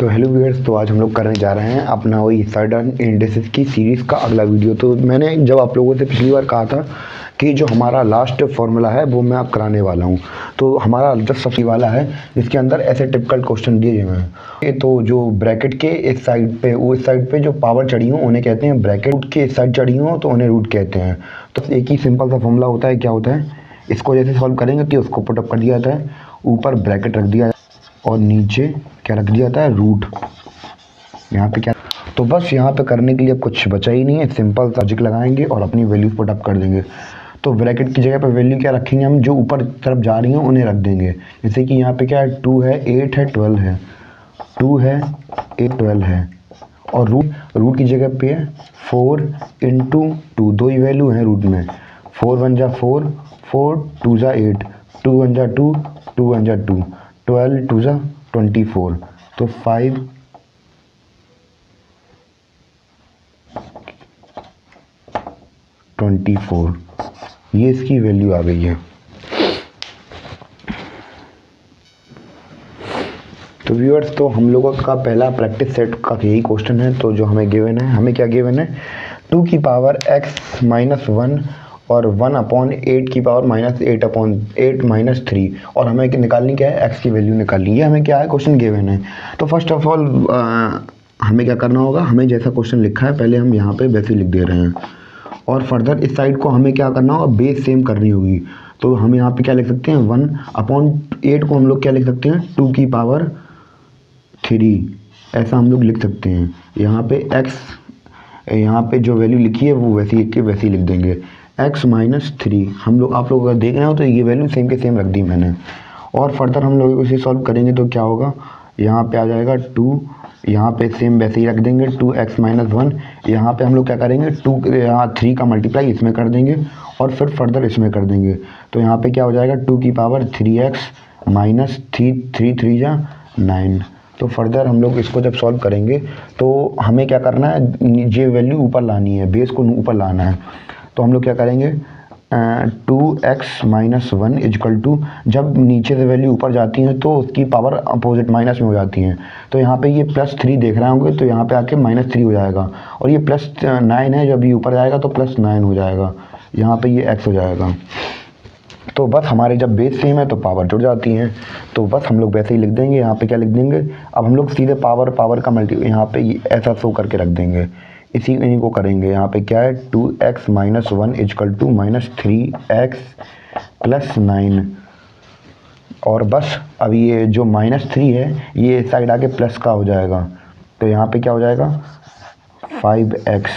तो hello viewers, तो आज हम लोग करने जा रहे हैं अपना वही सडन इंडिसेस की सीरीज़ का अगला वीडियो। तो मैंने जब आप लोगों से पिछली बार कहा था कि जो हमारा लास्ट फार्मूला है वो मैं अब कराने वाला हूँ। तो हमारा जस्ट सबसे वाला है जिसके अंदर ऐसे टिपिकल क्वेश्चन दिए हुए हैं। तो जो ब्रैकेट के इस साइड पे उस साइड पे जो पावर चढ़ी हो उन्हें कहते हैं ब्रैकेट, रूट के इस साइड चढ़ी हो तो उन्हें रूट कहते हैं। तो एक ही सिंपल सा फॉर्मूला होता है। क्या होता है, इसको जैसे सॉल्व करेंगे कि उसको पुटअप कर दिया जाता है, ऊपर ब्रैकेट रख दिया और नीचे क्या रख दिया जाता है, रूट। यहाँ पे क्या, तो बस यहाँ पे करने के लिए कुछ बचा ही नहीं है, सिंपल लॉजिक लगाएंगे और अपनी वैल्यूज पुटअप कर देंगे। तो ब्रैकेट की जगह पे वैल्यू क्या रखेंगे, हम जो ऊपर तरफ जा रही हैं उन्हें रख देंगे। जैसे कि यहाँ पे क्या है, 2 है, 8 है, 12 है, 2 है, 8, 12 है। और रूट की जगह पे है 4 इंटू 2, दो ही वैल्यू है रूट में। 4 1 जा 4, 4 2 जा 8, 2 1 जा 2, 2 1 जा 2, 12 2 जा 24। तो 5 24 ये इसकी वैल्यू आ गई है। तो व्यूअर्स, तो हम लोगों का पहला प्रैक्टिस सेट का यही क्वेश्चन है। तो जो हमें गिवन है, हमें क्या गिवन है, 2 की पावर x माइनस 1 और 1/8 की पावर -8/8 माइनस 3, और हमें निकालनी क्या है, x की वैल्यू निकालनी है। हमें क्या है, क्वेश्चन गिवन है। तो फर्स्ट ऑफ ऑल हमें क्या करना होगा, हमें जैसा क्वेश्चन लिखा है पहले हम यहाँ पे वैसे लिख दे रहे हैं, और फर्दर इस साइड को हमें क्या करना होगा, बेस सेम करनी होगी। तो हम यहाँ पे क्या लिख सकते हैं, 1/8 को हम लोग क्या लिख सकते हैं, 2 की पावर 3, ऐसा हम लोग लिख सकते हैं। यहाँ पे x, यहाँ पे जो वैल्यू लिखी है वो वैसी लिख के वैसे ही लिख देंगे, x माइनस 3। हम लोग, आप लोग अगर देख रहे हो तो ये वैल्यू सेम के सेम रख दी मैंने। और फर्दर हम लोग इसे सॉल्व करेंगे तो क्या होगा, यहाँ पे आ जाएगा 2, यहाँ पे सेम वैसे ही रख देंगे 2x माइनस 1। यहाँ पे हम लोग क्या करेंगे, 2 यहाँ 3 का मल्टीप्लाई इसमें कर देंगे और फिर फर्दर इसमें कर देंगे। तो यहाँ पे क्या हो जाएगा, 2 की पावर 3x माइनस 3 जा 9। तो फर्दर हम लोग इसको जब सॉल्व करेंगे तो हमें क्या करना है, ये वैल्यू ऊपर लानी है, बेस को ऊपर लाना है। तो हम लोग क्या करेंगे, 2x माइनस 1 इजकल टू, जब नीचे से वैल्यू ऊपर जाती हैं तो उसकी पावर अपोजिट माइनस में हो जाती हैं। तो यहाँ पे ये +3 देख रहे होंगे तो यहाँ पे आके -3 हो जाएगा, और ये +9 है, जब ये ऊपर जाएगा तो +9 हो जाएगा, यहाँ पे ये x हो जाएगा। तो बस हमारे जब बेस सेम है तो पावर जुड़ जाती हैं। तो बस हम लोग वैसे ही लिख देंगे, यहाँ पे क्या लिख देंगे, अब हम लोग सीधे पावर का मल्टी यहाँ पे ऐसा शो करके रख देंगे, इन्हीं को करेंगे। यहाँ पे क्या है, 2x minus 1 is equal to -3x plus 9। और बस अब ये जो -3 है ये साइड आके प्लस का हो जाएगा, तो यहाँ पे क्या हो जाएगा, 5x।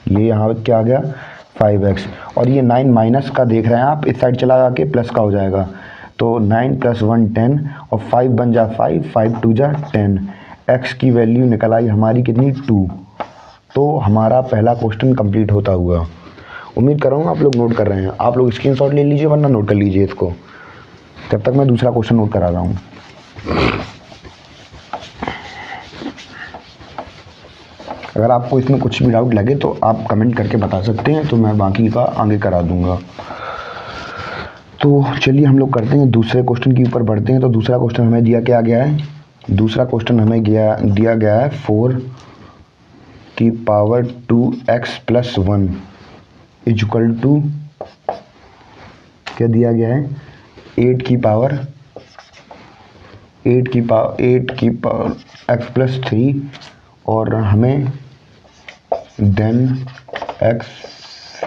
ये यहाँ पे क्या आ गया, 5x। और ये 9 माइनस का देख रहे हैं आप, इस साइड चला जाके प्लस का हो जाएगा। तो 9 + 1 10, और 5 बन जा 5, 5 2 जा 10। x की वैल्यू निकल आई हमारी कितनी, 2। तो हमारा पहला क्वेश्चन कंप्लीट होता हुआ। उम्मीद कर रहा हूँ आप लोग नोट कर रहे हैं। आप लोग स्क्रीनशॉट ले लीजिए वरना नोट कर लीजिए इसको, जब तक मैं दूसरा क्वेश्चन नोट करा रहा हूँ। अगर आपको इसमें कुछ भी डाउट लगे तो आप कमेंट करके बता सकते हैं, तो मैं बाकी का आगे करा दूंगा। तो चलिए हम लोग करते हैं, दूसरे क्वेश्चन के ऊपर बढ़ते हैं। तो दूसरा क्वेश्चन हमें दिया क्या गया है, दूसरा क्वेश्चन हमें दिया गया है 4 की power 2x plus 1 is equal to, क्या दिया गया है, 8 की पावर x प्लस 3, और हमें then x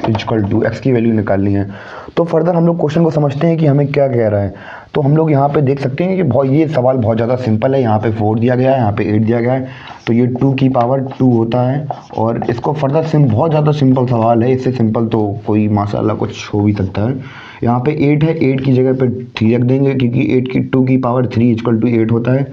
equal to, x की वैल्यू निकालनी है। तो फर्दर हम लोग क्वेश्चन को समझते हैं कि हमें क्या कह रहा है। तो हम लोग यहाँ पे देख सकते हैं कि ये सवाल बहुत ज़्यादा सिंपल है। यहाँ पे 4 दिया गया है, यहाँ पे 8 दिया गया है, तो ये 2 की पावर 2 होता है। और इसको फर्दर बहुत ज़्यादा सिंपल सवाल है, इससे सिंपल तो कोई माशाल्लाह कुछ हो भी सकता है। यहाँ पे 8 है, 8 की जगह पे 3 रख देंगे, क्योंकि 2 की पावर 3 इजकल टू 8 होता है,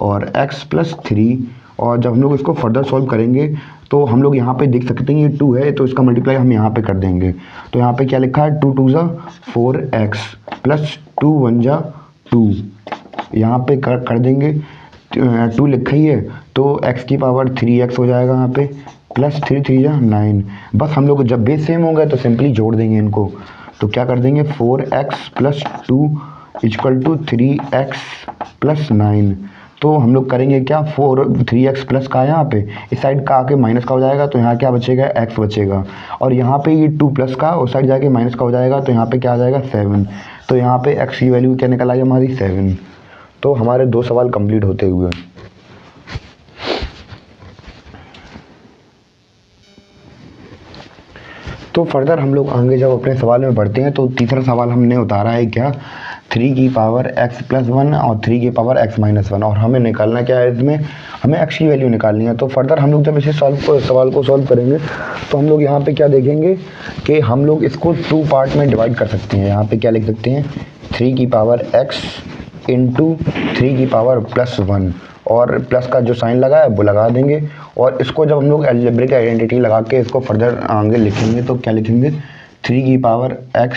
और x प्लस 3। और जब हम लोग इसको फर्दर सॉल्व करेंगे तो हम लोग यहाँ पे देख सकते हैं ये 2 है, तो इसका मल्टीप्लाई हम यहाँ पे कर देंगे। तो यहाँ पे क्या लिखा है, 2 2 जा 4x प्लस 2 1 जा 2, यहाँ पे कर देंगे, 2 लिखा ही है तो x की पावर 3x हो जाएगा यहाँ पे, प्लस 3 3 जा 9। बस हम लोग जब बेस सेम होंगे तो सिंपली जोड़ देंगे इनको। तो क्या कर देंगे, 4x plus 2 is equal to 3x plus 9। तो हम लोग करेंगे क्या, 3x प्लस का यहाँ पे इस साइड का आके माइनस का हो जाएगा, तो यहाँ क्या बचेगा, x बचेगा। और यहाँ पे ये 2 प्लस का उस साइड जाके माइनस का हो जाएगा, तो यहाँ पे क्या आ जाएगा 7। तो यहाँ पे x की वैल्यू क्या निकल आई हमारी 7। तो हमारे 2 सवाल कंप्लीट होते हुए। तो फर्दर हम लोग आगे जब अपने सवाल में बढ़ते हैं तो तीसरा सवाल हमने उतारा है क्या, 3 की पावर x प्लस 1 और 3 की पावर x माइनस 1, और हमें निकालना क्या है, इसमें हमें x की वैल्यू निकालनी है। तो फर्दर हम लोग जब इसे सवाल को सॉल्व करेंगे तो हम लोग यहाँ पे क्या देखेंगे कि हम लोग इसको 2 पार्ट में डिवाइड कर सकते हैं। यहाँ पे क्या लिख सकते हैं, 3 की पावर x इंटू 3 की पावर प्लस 1, और प्लस का जो साइन लगा है वो लगा देंगे। और इसको जब हम लोग अलजेब्रिक आइडेंटिटी लगा के इसको फर्दर आगे लिखेंगे तो क्या लिखेंगे, 3 की पावर x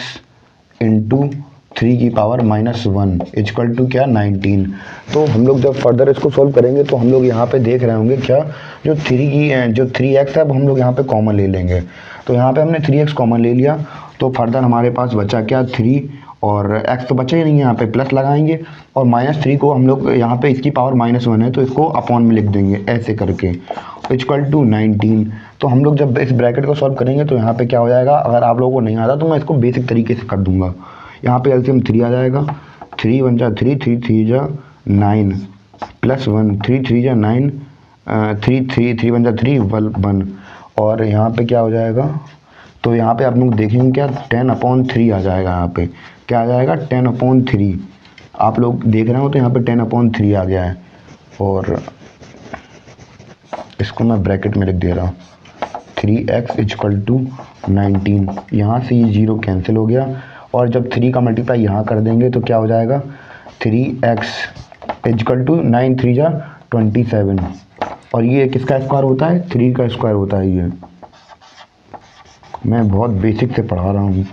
इंटू 3 की पावर माइनस 1 इक्वल टू क्या, 19। तो हम लोग जब फर्दर इसको सॉल्व करेंगे तो हम लोग यहाँ पे देख रहे होंगे क्या, जो 3x है वो हम लोग यहाँ पे कॉमन ले लेंगे। तो यहाँ पे हमने 3x कॉमन ले लिया, तो फर्दर हमारे पास बचा क्या, 3, और x तो बचा ही नहीं है, यहाँ पे प्लस लगाएंगे, और -3 को हम लोग यहाँ पे इसकी पावर -1 है तो इसको अपॉन में लिख देंगे ऐसे करके, इक्वल टू 19। तो हम लोग जब इस ब्रैकेट को सॉल्व करेंगे तो यहाँ पे क्या हो जाएगा, अगर आप लोगों को नहीं आता तो मैं इसको बेसिक तरीके से कर दूंगा। यहाँ पे एलसीएम 3 आ जाएगा, 3 1 जा 3, 3 3 जा 9, प्लस 1, 3 3 जा 9, 3 1 जा 3 1, और यहाँ पे क्या हो जाएगा, तो यहाँ पे आप लोग देखेंगे क्या, 10/3 आ जाएगा। यहाँ पे क्या आ जाएगा, 10/3 आप लोग देख रहे हो, तो यहाँ पे 10/3 आ गया है। और इसको मैं ब्रैकेट में लिख दे रहा हूँ, 3x इक्वल टू 19। यहाँ से ये 0 कैंसिल हो गया, और जब 3 का मल्टीप्लाई यहाँ कर देंगे तो क्या हो जाएगा, 3x इक्वल टू 9 3 जा 27, और ये किसका स्क्वायर होता है, 3 का स्क्वायर होता है। ये मैं बहुत बेसिक से पढ़ा रहा हूँ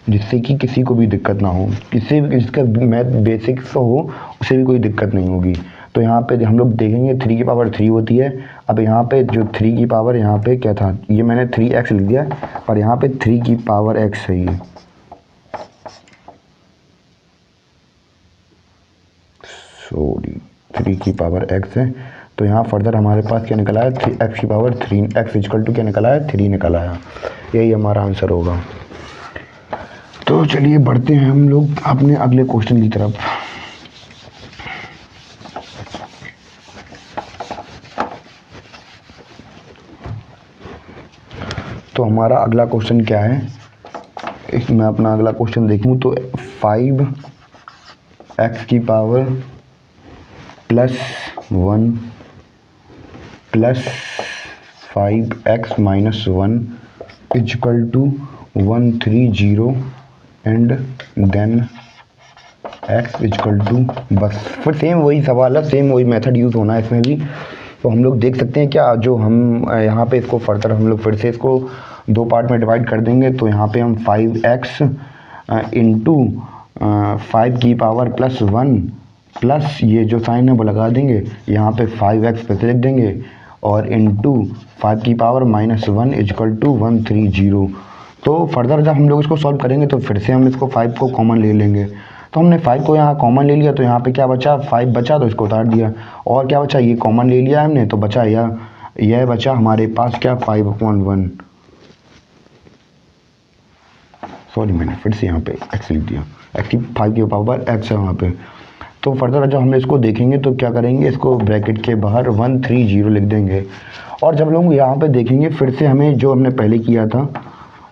जिससे कि किसी को भी दिक्कत ना हो, किसी भी जिसका मैथ बेसिक्स हो उसे भी कोई दिक्कत नहीं होगी। तो यहाँ पे हम लोग देखेंगे 3 की पावर 3 होती है। अब यहाँ पे जो 3 की पावर यहाँ पे क्या था, ये मैंने 3x लिख दिया, और यहाँ पे 3 की पावर x है, ये सॉरी 3 की पावर x है। तो यहाँ फर्दर हमारे पास क्या निकला है, 3x की पावर 3, x इक्वल टू क्या निकला है, 3 निकला है। यही हमारा आंसर होगा। तो चलिए बढ़ते हैं हम लोग अपने अगले क्वेश्चन की तरफ। तो हमारा अगला क्वेश्चन क्या है, मैं अपना अगला क्वेश्चन देखूं तो 5x की power plus 1 plus 5x minus 1 equal to 130 and then x equal to, बस फिर सेम वही सवाल है, सेम वही मेथड यूज़ होना है इसमें भी। तो हम लोग देख सकते हैं क्या, जो हम यहाँ पे इसको फर्दर हम लोग फिर से इसको 2 पार्ट में डिवाइड कर देंगे। तो यहाँ पे हम 5x इंटू 5 की पावर प्लस 1 प्लस ये जो साइन है वो लगा देंगे, यहाँ पे 5x फिर से लिख देंगे, और इंटू 5 की पावर -1 इक्वल टू 130। तो फर्दर जब हम लोग इसको सॉल्व करेंगे तो फिर से हम इसको 5 को कॉमन ले लेंगे। तो हमने 5 को यहाँ कॉमन ले लिया, तो यहाँ पे क्या बचा, 5 बचा, तो इसको उतार दिया। और क्या बचा, ये कॉमन ले लिया हमने, तो बचा यह बचा हमारे पास क्या, 5/1। सॉरी मैंने फिर से यहाँ पे x लिख दिया, x की 5 की पावर x है वहाँ पे। तो फर्दर जब हम इसको देखेंगे तो क्या करेंगे, इसको ब्रैकेट के बाहर 130 लिख देंगे। और जब लोग यहाँ पे देखेंगे फिर से हमें जो हमने पहले किया था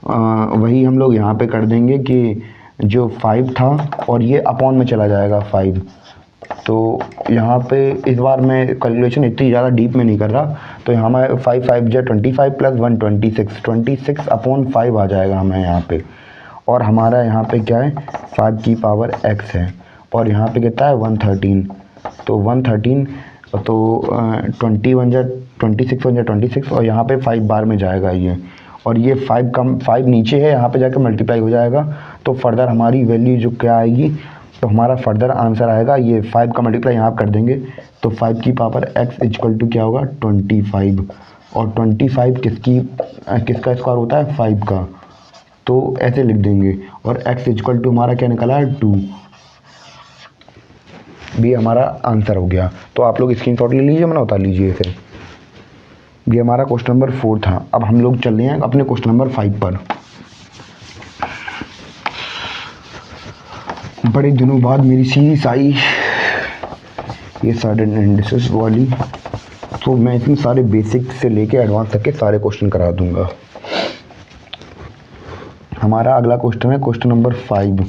वही हम लोग यहाँ पे कर देंगे कि जो 5 था और ये अपॉन में चला जाएगा 5। तो यहाँ पे इस बार मैं कैलकुलेशन इतनी ज़्यादा डीप में नहीं कर रहा, तो यहाँ हमारे 5 5 जा 25 प्लस 1 26/5 आ जाएगा हमें यहाँ पे। और हमारा यहाँ पे क्या है, 5 की पावर x है, और यहाँ पे कितना है 113। तो 113 तो 21 जा 26 1 जा 26, और यहाँ पे 5 बार में जाएगा ये, और ये 5 नीचे है, यहाँ पे जाकर मल्टीप्लाई हो जाएगा। तो फर्दर हमारी वैल्यू जो क्या आएगी, तो हमारा फर्दर आंसर आएगा, ये 5 का मल्टीप्लाई यहाँ कर देंगे तो 5 की पावर x इक्वल टू क्या होगा 25। और 25 किसका स्क्वायर होता है, 5 का, तो ऐसे लिख देंगे। और x इक्वल टू हमारा क्या निकला है 2। भी हमारा आंसर हो गया। तो आप लोग स्क्रीनशॉट ले लीजिए, मैंने उतार लीजिए इसे। ये हमारा क्वेश्चन नंबर 4 था। अब हम लोग चल रहे हैं अपने क्वेश्चन नंबर 5 पर। बड़े दिनों बाद मेरी सीरीज आई ये सडन इंडिसेस वाली, तो मैं इसमें सारे बेसिक से लेके एडवांस तक के सारे क्वेश्चन करा दूंगा। हमारा अगला क्वेश्चन है क्वेश्चन नंबर 5।